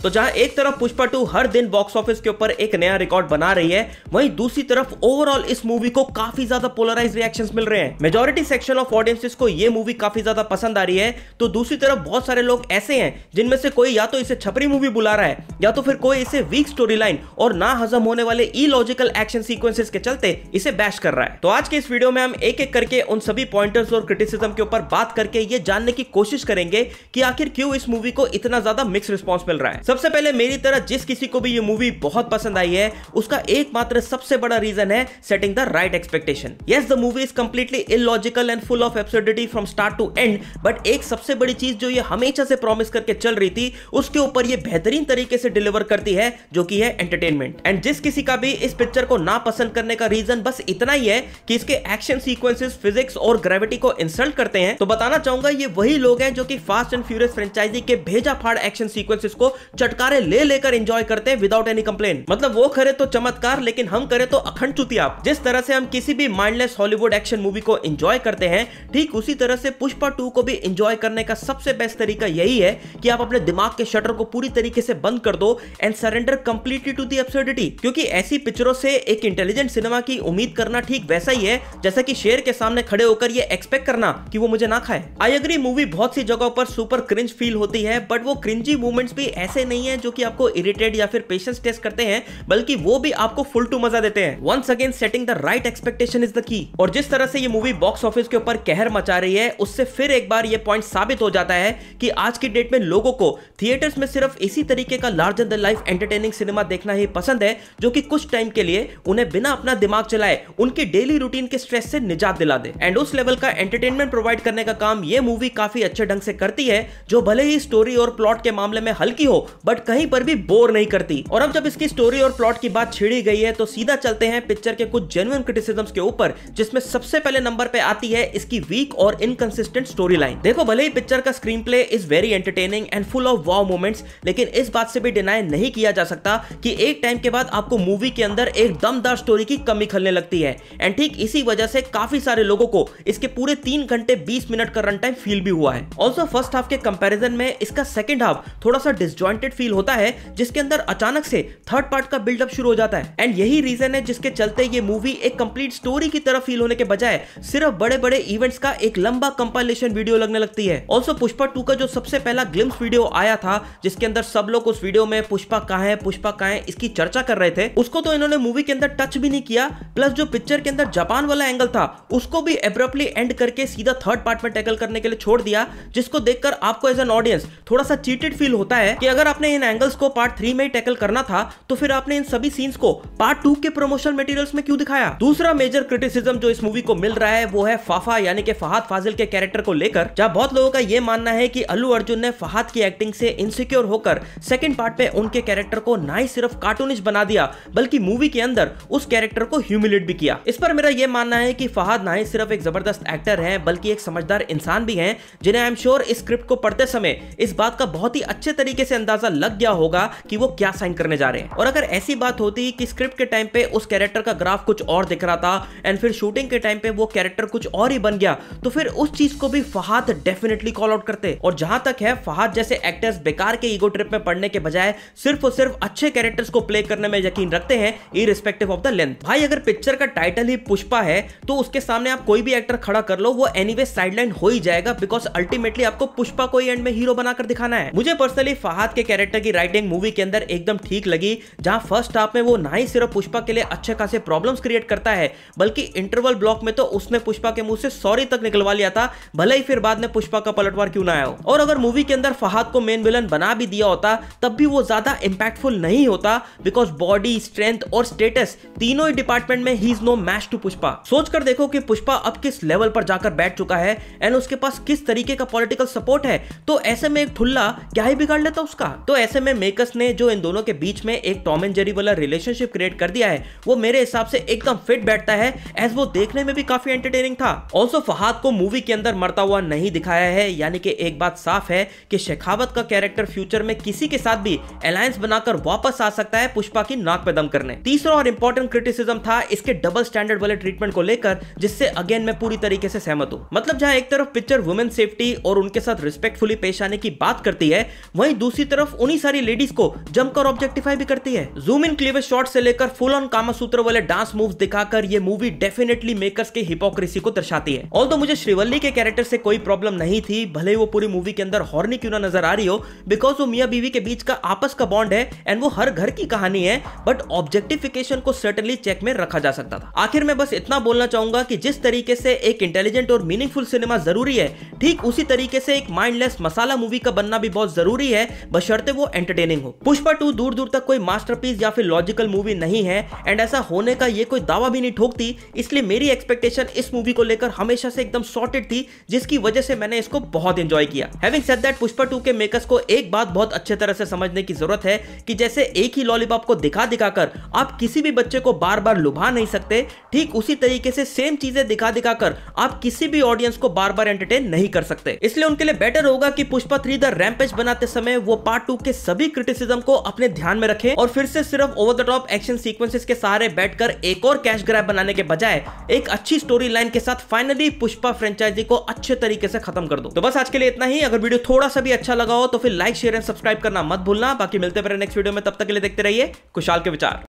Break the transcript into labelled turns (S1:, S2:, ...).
S1: तो जहां एक तरफ पुष्पा 2 हर दिन बॉक्स ऑफिस के ऊपर एक नया रिकॉर्ड बना रही है, वहीं दूसरी तरफ ओवरऑल इस मूवी को काफी ज्यादा पोलराइज रिएक्शंस मिल रहे हैं। मेजॉरिटी सेक्शन ऑफ ऑडियंसेस को ये मूवी काफी ज्यादा पसंद आ रही है, तो दूसरी तरफ बहुत सारे लोग ऐसे हैं जिनमें से कोई या तो इसे छपरी मूवी बुला रहा है या तो फिर कोई इसे वीक स्टोरी लाइन और ना हजम होने वाले इलॉजिकल एक्शन सीक्वेंसेस के चलते इसे बैश कर रहा है। तो आज के इस वीडियो में हम एक एक करके उन सभी पॉइंटर्स और क्रिटिसिज्म के ऊपर बात करके ये जानने की कोशिश करेंगे कि आखिर क्यों इस मूवी को इतना ज्यादा मिक्स रिस्पांस मिल रहा है। सबसे पहले मेरी तरह जिस किसी को भी ये मूवी बहुत पसंद आई है, उसका एकमात्र सबसे बड़ा रीजन है setting the right expectation. Yes, the movie is completely illogical and full of absurdity from start to end, but एक सबसे बड़ी चीज जो ये हमेशा से प्रॉमिस करके चल रही थी, उसके ऊपर ये बेहतरीन तरीके से डिलीवर करती है, जो कि है एंटरटेनमेंट। एंड जिस किसी का भी इस पिक्चर को ना पसंद करने का रीजन बस इतना ही है कि इसके एक्शन सीक्वेंसेस फिजिक्स और ग्रेविटी को इंसल्ट करते हैं, तो बताना चाहूंगा ये वही लोग हैं जो कि फास्ट एंड फ्यूरियस फ्रेंचाइजी के भेजा फाड़ एक्शन सीक्वेंसेस को चटकारे ले लेकर एंजॉय करते हैं विदाउट एनी कंप्लेन। मतलब वो करे तो चमत्कार, लेकिन हम करे तो अखंड चुतिया। जिस तरह से हम किसी भी माइंडलेस हॉलीवुड एक्शन मूवी को एंजॉय करते हैं, ठीक उसी तरह से पुष्पा 2 को भी एंजॉय करने का सबसे बेस्ट तरीका यही है कि आप अपने दिमाग के शटर को पूरी तरीके से बंद कर दो and surrender completely to the absurdity. क्योंकि ऐसी पिक्चरों से एक इंटेलिजेंट सिनेमा की उम्मीद करना ठीक वैसा ही है जैसा कि शेर के सामने खड़े होकर ये एक्सपेक्ट करना कि वो मुझे ना खाए। आई एग्री, मूवी बहुत सी जगहों पर सुपर क्रिंज फील होती है, बट वो क्रिंजी मूवमेंट्स भी ऐसे नहीं है जो कि आपको इरिटेट या फिर पेशेंस टेस्ट करते हैं, बल्कि वो भी आपको फुल टू मजा देते हैं। Once again setting the right expectation is the key. और जिस तरह से ये मूवी बॉक्स ऑफिस के ऊपर कहर मचा रही है, उससे फिर एक बार ये पॉइंट साबित हो जाता है कि आज की डेट में लोगों को थिएटर्स में सिर्फ इसी तरीके का larger than life entertaining cinema देखना ही पसंद है, जो कि कुछ टाइम के लिए उन्हें बिना अपना दिमाग चलाए उनके डेली रूटीन के स्ट्रेस से निजात दिला दे। एंड उस लेवल का एंटरटेनमेंट प्रोवाइड करने का काम ये मूवी काफी अच्छे ढंग से करती है, जो भले ही स्टोरी और प्लॉट के मामले में हल्की हो, बट कहीं पर भी बोर नहीं करती। और अब जब इसकी स्टोरी और प्लॉट की बात छिड़ी गई है, तो सीधा चलते हैं पिक्चर के कुछ जेन्युइन क्रिटिसिज्म्स के ऊपर, जिसमें सबसे पहले नंबर पे आती है इसकी वीक और इनकंसिस्टेंट स्टोरी लाइन। देखो, भले ही पिक्चर का screen play is very entertaining and full of wow moments, लेकिन इस बात से भी डिनाई नहीं किया जा सकता कि एक टाइम के बाद आपको मूवी के अंदर एक दमदार स्टोरी की कमी खलने लगती है। एंड ठीक इसी वजह से काफी सारे लोगों को इसके पूरे 3 घंटे 20 मिनट का रन टाइम फील भी हुआ है। ऑल्सो फर्स्ट हाफ के कंपैरिजन में इसका सेकंड हाफ थोड़ा सा डिसजॉइंटेड फील होता है, जिसके अंदर अचानक से थर्ड पार्ट का बिल्डअप शुरू हो जाता है। एंड यही रीजन है जिसके चलते ये मूवी एक कंप्लीट स्टोरी की तरह फील होने के बजाय सिर्फ बड़े बड़े इवेंट्स का एक लंबा कंपाइलेशन वीडियो लगने लगती है। ऑल्सो पुष्पा 2 का जो सबसे पहला ग्लिम्स वीडियो आया था, जिसके अंदर सब लोग उस वीडियो में पुष्पा कहां है इसकी चर्चा कर रहे थे, उसको तो इन्होंने मूवी के अंदर टच भी नहीं किया। प्लस जो पिक्चर के अंदर जापान वाला एंगल था, उसको भी एब्रप्टली एंड करके सीधा थर्ड पार्ट में टैकल करने के लिए छोड़ दिया, जिसको देखकर आपको एज एन ऑडियंस थोड़ा सा चीटेड फील होता है कि अगर आपने इन एंगल्स को पार्ट 3 में ही टैकल करना था, तो फिर आपने इन सभी सीन्स को पार्ट 2 के प्रमोशनल मटेरियल्स में क्यों दिखाया। दूसरा मेजर क्रिटिसिज्म जो इस मूवी को मिल रहा है, वो है फाफा यानी कि फहद फाजिल के कैरेक्टर को लेकर, जहां बहुत लोगों का यह मानना है कि अल्लू अर्जुन ने फहद की एक्टिंग से इनसिक्योर होकर सेकंड पार्ट में उनके कैरेक्टर को ना ही सिर्फ कार्टूनिश बना दिया, बल्कि मूवी के अंदर उस कैरेक्टर को ह्यूमिलेट भी किया। इस पर मेरा यह मानना है कि फहद ना ही सिर्फ एक जबरदस्त एक्टर है, बल्कि एक समझदार इंसान भी हैं, जिन्हें आई एम श्योर इस स्क्रिप्ट को पढ़ते समय इस बात का बहुत ही अच्छे तरीके से अंदाजा लग गया होगा कि वो क्या साइन करने जा रहे हैं। और अगर ऐसी बात होती कि स्क्रिप्ट के टाइम पे उस कैरेक्टर का ग्राफ कुछ और दिख रहा था एंड फिर शूटिंग के टाइम पे वो कैरेक्टर कुछ और ही बन गया, तो फिर उस चीज को भी फहद डेफिनेटली कॉल आउट करते। और जहां तक है, फहद जैसे एक्टर्स बेकार के ईगो ट्रिप में पड़ने के बजाय सिर्फ और सिर्फ अच्छे कैरेक्टर्स को प्ले करने में यकीन रखते हैं, इररिस्पेक्टिव ऑफ द लेंथ। भाई, अगर पिक्चर का टाइटल ही पुष्पा है, तो उसके सामने आप कोई भी एक्टर खड़ा कर लो, वो एनीवे साइडलाइन हो ही जाएगा, बिकॉज अल्टीमेटली आपको पुष्पा को ही एंड में हीरो बनाकर दिखाना है। मुझे पर्सनली फहद के कैरेक्टर की राइटिंग मूवी के अंदर एकदम ठीक लगी, जहां फर्स्ट हाफ में वो ना ही सिर्फ पुष्पा के लिए अच्छे खासे प्रॉब्लम्स क्रिएट करता है, बल्कि इंटरवल ब्लॉक में तो उसने पुष्पा के मुंह से सॉरी तक निकलवा लिया था, भले ही फिर बाद में पुष्पा का पलटवार क्यों ना आया हो। और अगर मूवी के अंदर फहद को मेन विलन बना भी दिया होता, तब भी वो ज्यादा इंपैक्टफुल नहीं होता, बिकॉज बॉडी, स्ट्रेंथ और स्टेटस तीनों ही डिपार्टमेंट में ही is no match to Pushpa. सोचकर देखो कि पुष्पा अब किस लेवल पर जाकर बैठ चुका है एंड उसके पास किस तरीके का पॉलिटिकल सपोर्ट है, तो ऐसे में एक ठुल्ला क्या ही बिगाड़ लेता उसका। तो ऐसे में मेकर्स ने जो इन दोनों के बीच में एक टॉम एंड जेरी वाला रिलेशनशिप क्रिएट कर दिया है, वो मेरे हिसाब से एकदम फिट बैठता है, एज वो देखने में भी काफी एंटरटेनिंग था। ऑल्सो फहद को मूवी के अंदर मरता हुआ नहीं दिखाया है, यानी कि एक बात साफ है कि शेखावत का कैरेक्टर फ्यूचर में किसी के साथ भी अलायंस बनाकर वापस आ सकता है पुष्पा की नाक पे दम करने। तीसरा और इंपॉर्टेंट क्रिटिसिज्म था इसके डबल स्टैंडर्ड वाले ट्रीटमेंट को लेकर, जिससे अगेन मैं पूरी तरीके से सहमत हूं। मतलब जहां एक तरफ पिक्चर वुमेन सेफ्टी और उनके साथ रिस्पेक्टफुली पेश आने की बात करती है, वहीं दूसरी तरफ उन्हीं सारी लेडीज को जमकर ऑब्जेक्टिफाई भी करती है। जूम इन क्लीवेज शॉट से लेकर फुल ऑन कामासूत्र वाले डांस मूव्स दिखाकर ये मूवी डेफिनेटली मेकर्स के हिपोक्रेसी को दर्शाती है। ऑल्दो मुझे श्रीवल्ली के कैरेक्टर से कोई प्रॉब्लम नहीं थी, भले ही वो पूरी मूवी के अंदर हॉर्नी क्यों ना नजर आ रही हो, बिकॉज वो मियां बीवी के बीच का आपस का बॉन्ड है एंड वो हर घर की कहानी है, बट ऑब्जेक्टिफिकेशन को सर्टेनली चेक में रखा जा सकता था। आखिर में बस इतना बोलना चाहूंगा कि जिस तरीके से एक इंटेलिजेंट और मीनिंगफुल सिनेमा जरूरी है, ठीक उसी तरीके से एक माइंडलेस मसाला मूवी का बनना भी बहुत जरूरी है, बशर्ते वो एंटरटेनिंग हो। पुष्पा 2 दूर दूर तक कोई मास्टरपीस या फिर लॉजिकल मूवी नहीं है एंड ऐसा होने का ये कोई दावा भी नहीं ठोकती, इसलिए मेरी एक्सपेक्टेशन इस मूवी को लेकर हमेशा से एकदम सॉर्टेड थी, जिसकी वजह से मैंने इसको बहुत एंजॉय किया। हैविंग सेड दैट, पुष्पा 2 के मेकर्स को एक बात बहुत अच्छे तरह से समझने की जरूरत है कि जैसे एक ही लॉलीपॉप को दिखा दिखाकर आप किसी भी बच्चे को बार बार लुभा नहीं सकते, ठीक उसी तरीके से सेम चीजें दिखा दिखाकर आप किसी भी ऑडियंस को बार बार एंटरटेन नहीं कर सकते। इसलिए उनके लिए बेटर होगा कि पुष्पा 3 द रैम्पेज बनाते समय वो पार्ट 2 के सभी क्रिटिसिज्म को अपने ध्यान में रखें और फिर से सिर्फ over the top action sequences के सहारे बैठकर एक और कैश ग्रैब बनाने के बजाय एक अच्छी स्टोरी लाइन के साथ फाइनली पुष्पा फ्रेंचाइजी को अच्छे तरीके से खत्म कर दो। तो बस आज के लिए इतना ही। अगर वीडियो थोड़ा सा भी अच्छा लगा हो तो फिर लाइक शेयर एंड सब्सक्राइब करना मत भूलना। बाकी मिलते हैं नेक्स्ट वीडियो में, तब तक के लिए देखते रहिए खुशहाल के विचार।